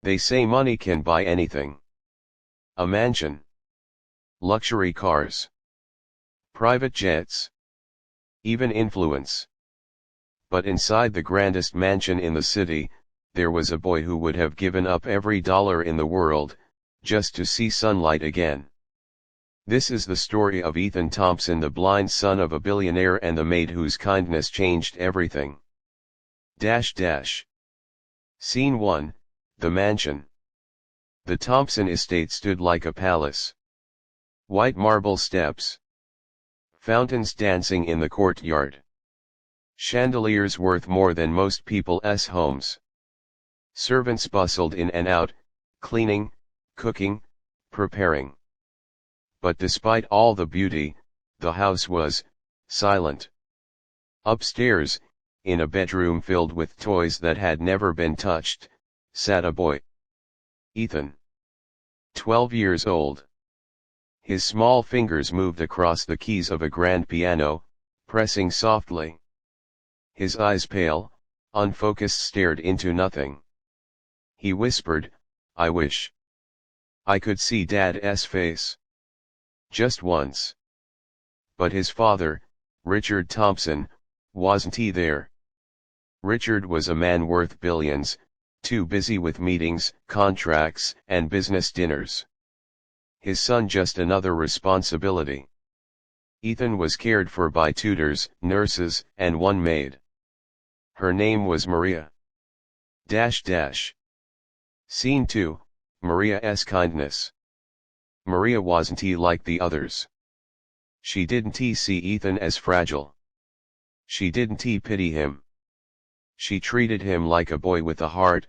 They say money can buy anything. A mansion. Luxury cars. Private jets. Even influence. But inside the grandest mansion in the city, there was a boy who would have given up every dollar in the world, just to see sunlight again. This is the story of Ethan Thompson, the blind son of a billionaire and the maid whose kindness changed everything. Scene 1, The Mansion. The Thompson estate stood like a palace. White marble steps. Fountains dancing in the courtyard. Chandeliers worth more than most people's homes. Servants bustled in and out, cleaning, cooking, preparing. But despite all the beauty, the house was silent. Upstairs, in a bedroom filled with toys that had never been touched, sat a boy. Ethan. 12 years old. His small fingers moved across the keys of a grand piano, pressing softly. His eyes pale, unfocused, stared into nothing. He whispered, "I wish I could see Dad's face. Just once." But his father, Richard Thompson, wasn't he there? Richard was a man worth billions, too busy with meetings, contracts, and business dinners. His son just another responsibility. Ethan was cared for by tutors, nurses, and one maid. Her name was Maria. Scene 2, Maria's kindness. Maria wasn't like the others. She didn't see Ethan as fragile. She didn't pity him. She treated him like a boy with a heart,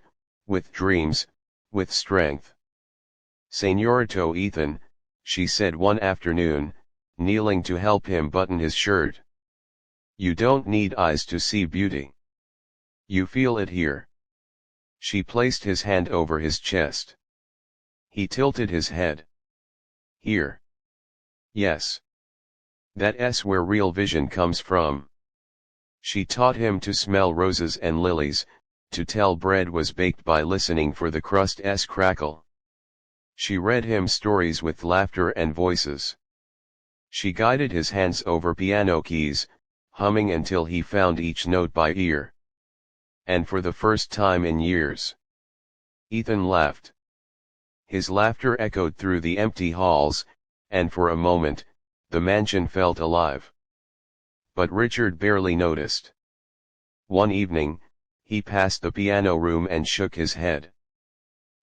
with dreams, with strength. "Señorito Ethan," she said one afternoon, kneeling to help him button his shirt. "You don't need eyes to see beauty. You feel it here." She placed his hand over his chest. He tilted his head. "Here." "Yes. That's where real vision comes from." She taught him to smell roses and lilies, to tell bread was baked by listening for the crust's crackle. She read him stories with laughter and voices. She guided his hands over piano keys, humming until he found each note by ear. And for the first time in years, Ethan laughed. His laughter echoed through the empty halls, and for a moment, the mansion felt alive. But Richard barely noticed. One evening, he passed the piano room and shook his head.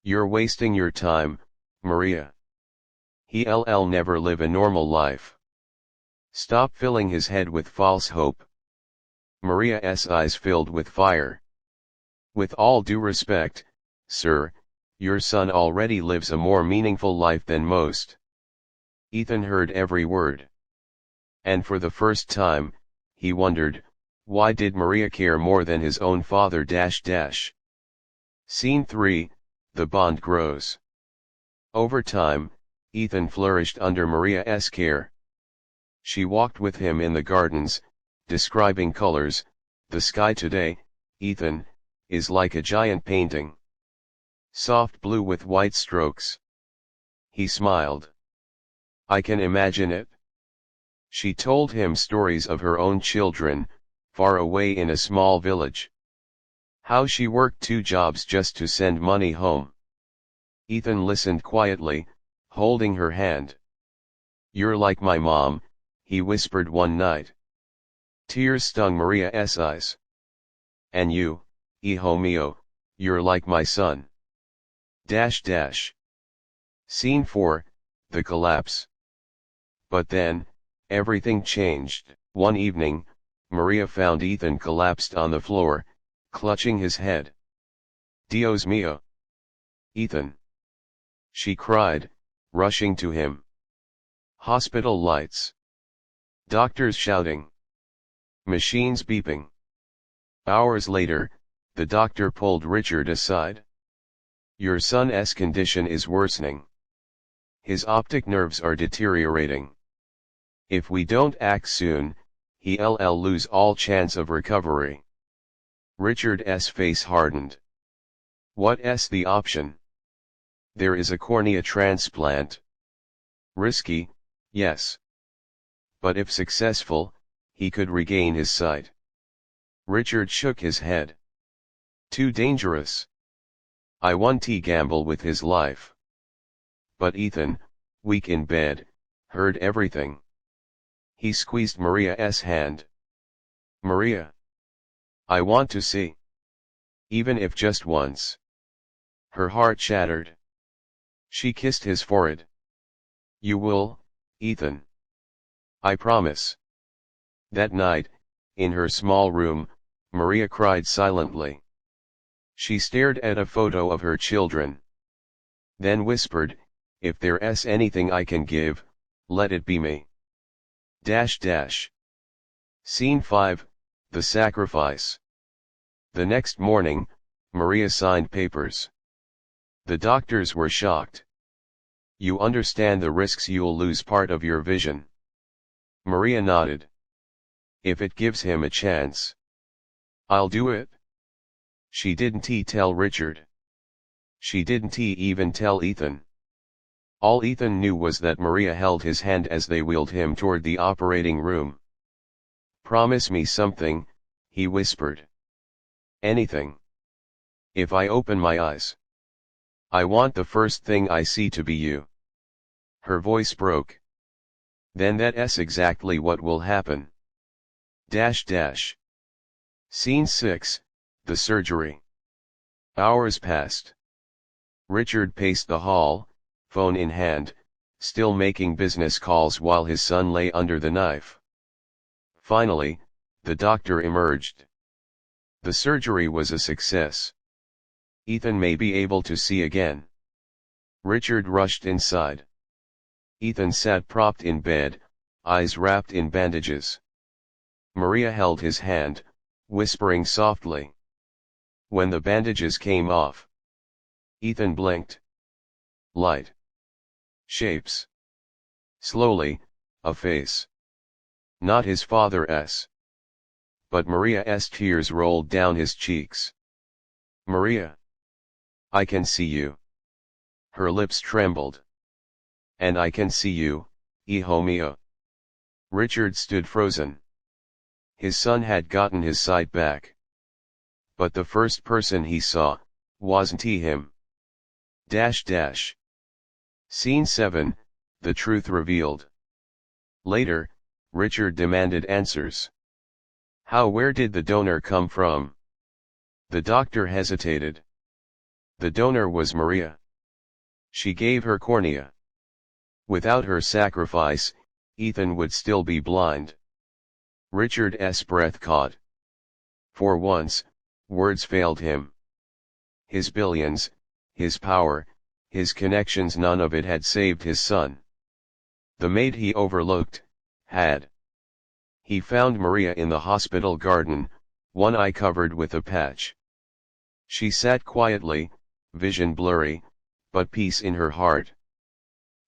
"You're wasting your time, Maria. He'll never live a normal life. Stop filling his head with false hope." Maria's eyes filled with fire. "With all due respect, sir, your son already lives a more meaningful life than most." Ethan heard every word. And for the first time, he wondered, why did Maria care more than his own father? Scene 3, The Bond Grows. Over time, Ethan flourished under Maria's care. She walked with him in the gardens, describing colors. "The sky today, Ethan, is like a giant painting. Soft blue with white strokes." He smiled. "I can imagine it." She told him stories of her own children, far away in a small village. How she worked 2 jobs just to send money home. Ethan listened quietly, holding her hand. "You're like my mom," he whispered one night. Tears stung Maria's eyes. "And you, hijo mío, you're like my son." Scene 4, The Collapse. But then, everything changed. One evening, Maria found Ethan collapsed on the floor, clutching his head. "Dios mío! Ethan!" she cried, rushing to him. Hospital lights. Doctors shouting. Machines beeping. Hours later, the doctor pulled Richard aside. "Your son's condition is worsening. His optic nerves are deteriorating. If we don't act soon, he'll lose all chance of recovery." Richard's face hardened. "What's the option?" There is a cornea transplant. Risky, yes. But if successful, he could regain his sight. Richard shook his head. Too dangerous. I want to gamble with his life. But Ethan, weak in bed, heard everything. He squeezed Maria's hand. Maria. I want to see. Even if just once. Her heart shattered. She kissed his forehead. You will, Ethan. I promise. That night, in her small room, Maria cried silently. She stared at a photo of her children. Then whispered, if there's anything I can give, let it be me. Scene 5, The Sacrifice. The next morning, Maria signed papers. The doctors were shocked. You understand the risks, you'll lose part of your vision. Maria nodded. If it gives him a chance, I'll do it. She didn't tell Richard. She didn't even tell Ethan. All Ethan knew was that Maria held his hand as they wheeled him toward the operating room. Promise me something, he whispered. Anything. If I open my eyes, I want the first thing I see to be you. Her voice broke. Then that's exactly what will happen. Scene 6, The Surgery. Hours passed. Richard paced the hall, phone in hand, still making business calls while his son lay under the knife. Finally, the doctor emerged. The surgery was a success. Ethan may be able to see again. Richard rushed inside. Ethan sat propped in bed, eyes wrapped in bandages. Maria held his hand, whispering softly. When the bandages came off, Ethan blinked. Light. Shapes. Slowly, a face. Not his father's. But Maria's tears rolled down his cheeks. Maria. I can see you. Her lips trembled. And I can see you, hijo mío. Richard stood frozen. His son had gotten his sight back. But the first person he saw, wasn't him. Scene 7, The Truth Revealed. Later, Richard demanded answers. Where did the donor come from? The doctor hesitated. The donor was Maria. She gave her cornea. Without her sacrifice, Ethan would still be blind. Richard's breath caught. For once, words failed him. His billions, his power, his connections, none of it had saved his son. The maid he overlooked, had. He found Maria in the hospital garden, one eye covered with a patch. She sat quietly, vision blurry, but peace in her heart.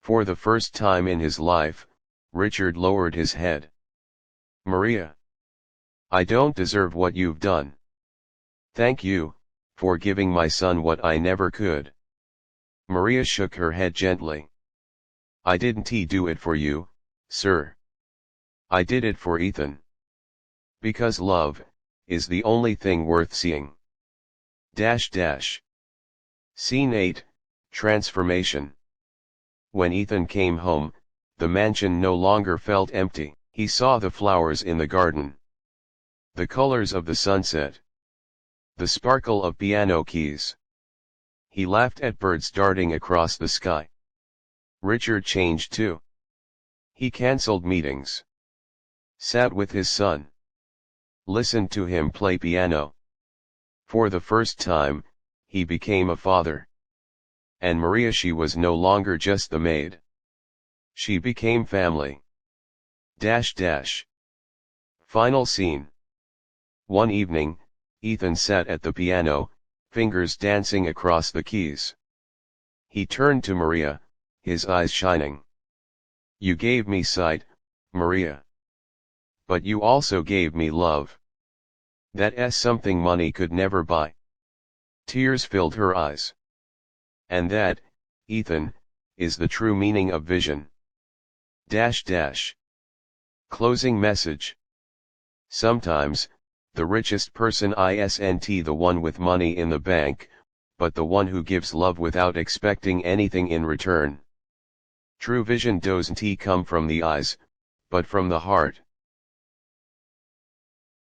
For the first time in his life, Richard lowered his head. Maria. I don't deserve what you've done. Thank you, for giving my son what I never could. Maria shook her head gently. I didn't do it for you, sir. I did it for Ethan. Because love, is the only thing worth seeing. Scene 8, Transformation. When Ethan came home, the mansion no longer felt empty. He saw the flowers in the garden. The colors of the sunset. The sparkle of piano keys. He laughed at birds darting across the sky. Richard changed too. He cancelled meetings. Sat with his son. Listened to him play piano. For the first time, he became a father. And Maria, she was no longer just the maid. She became family. Final scene. One evening, Ethan sat at the piano, fingers dancing across the keys. He turned to Maria, his eyes shining. You gave me sight, Maria. But you also gave me love. That's something money could never buy. Tears filled her eyes. And that, Ethan, is the true meaning of vision. Dash dash. Closing message. Sometimes, the richest person isn't the one with money in the bank, but the one who gives love without expecting anything in return. True vision doesn't come from the eyes, but from the heart.